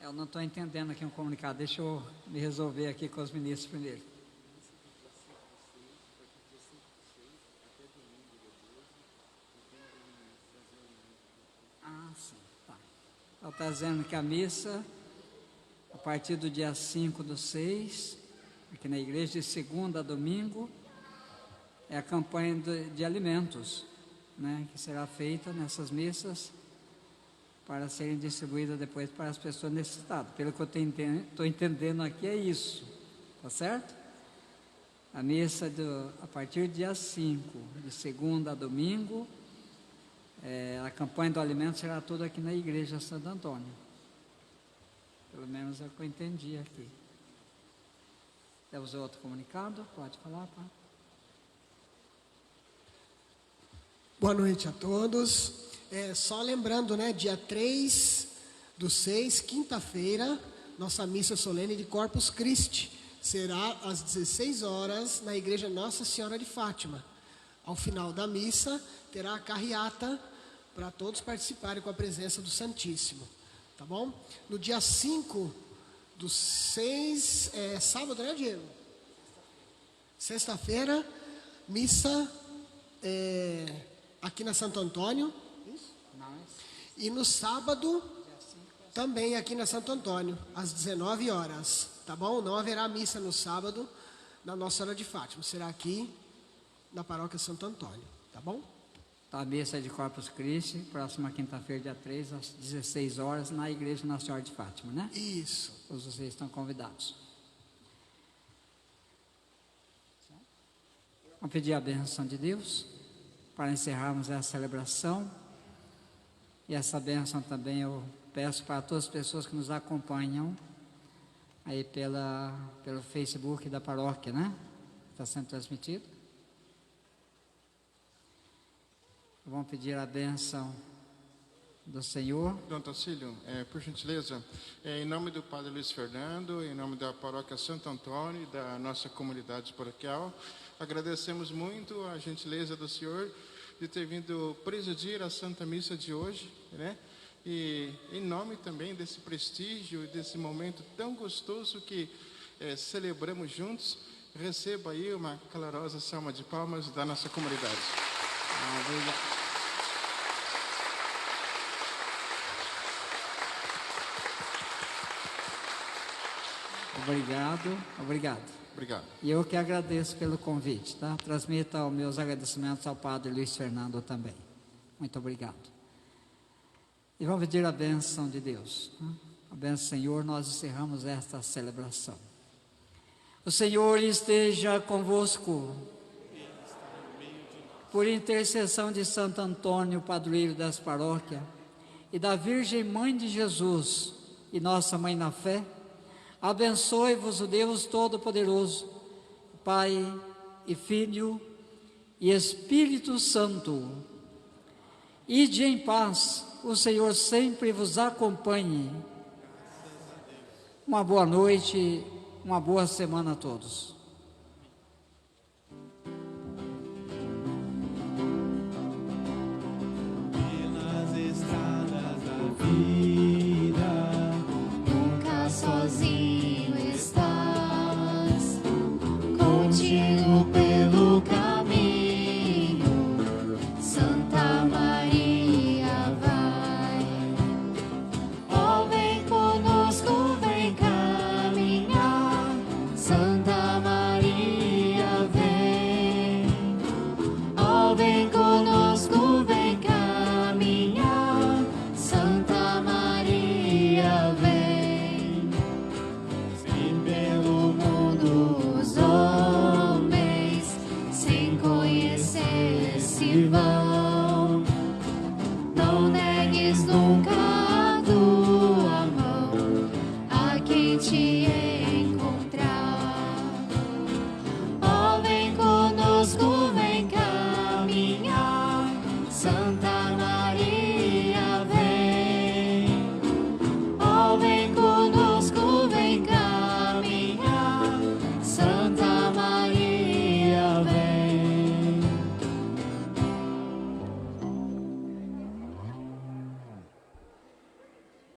Eu não estou entendendo aqui um comunicado. Deixa eu me resolver aqui com os ministros primeiro. Ah, sim, tá. Ela está dizendo que a missa, a partir do dia 5/6, aqui na igreja, de segunda a domingo, é a campanha de alimentos, né, que será feita nessas missas, para serem distribuídas depois para as pessoas necessitadas. Pelo que eu estou entendendo aqui é isso, tá certo? A missa a partir do dia 5, de segunda a domingo, a campanha do alimento será toda aqui na Igreja Santo Antônio. Pelo menos é o que eu entendi aqui. Temos outro comunicado? Pode falar, pai? Boa noite a todos. Só lembrando, né, dia 3/6, quinta-feira, nossa missa solene de Corpus Christi será às 16 horas na Igreja Nossa Senhora de Fátima. Ao final da missa, terá a carreata para todos participarem com a presença do Santíssimo, tá bom? No dia 5/6, sábado, né, Diego? Sexta-feira, missa aqui na Santo Antônio. E no sábado, também aqui na Santo Antônio, às 19 horas, tá bom? Não haverá missa no sábado na Nossa Senhora de Fátima, será aqui na Paróquia Santo Antônio, tá bom? A missa de Corpus Christi, próxima quinta-feira, dia 3, às 16 horas, na Igreja Nossa Senhora de Fátima, né? Isso. Todos vocês estão convidados. Vamos pedir a bênção de Deus para encerrarmos essa celebração. E essa bênção também eu peço para todas as pessoas que nos acompanham aí pelo Facebook da paróquia, né? Está sendo transmitido. Vamos pedir a bênção do Senhor. Dom Tacílio, por gentileza, em nome do Padre Luiz Fernando, em nome da Paróquia Santo Antônio e da nossa comunidade paroquial, agradecemos muito a gentileza do Senhor de ter vindo presidir a Santa Missa de hoje, né? E em nome também desse prestígio e desse momento tão gostoso que celebramos juntos, receba aí uma calorosa salva de palmas da nossa comunidade. Obrigado. Obrigado. E eu que agradeço pelo convite, tá? Transmita os meus agradecimentos ao Padre Luiz Fernando também. Muito obrigado. E vamos pedir a bênção de Deus, tá? A bênção do Senhor, nós encerramos esta celebração. O Senhor esteja convosco. Por intercessão de Santo Antônio, padroeiro das paróquias, e da Virgem Mãe de Jesus, e nossa Mãe na fé, Abençoe-vos o Deus Todo-Poderoso, Pai e Filho e Espírito Santo. Ide em paz, o Senhor sempre vos acompanhe. Uma boa noite, uma boa semana a todos.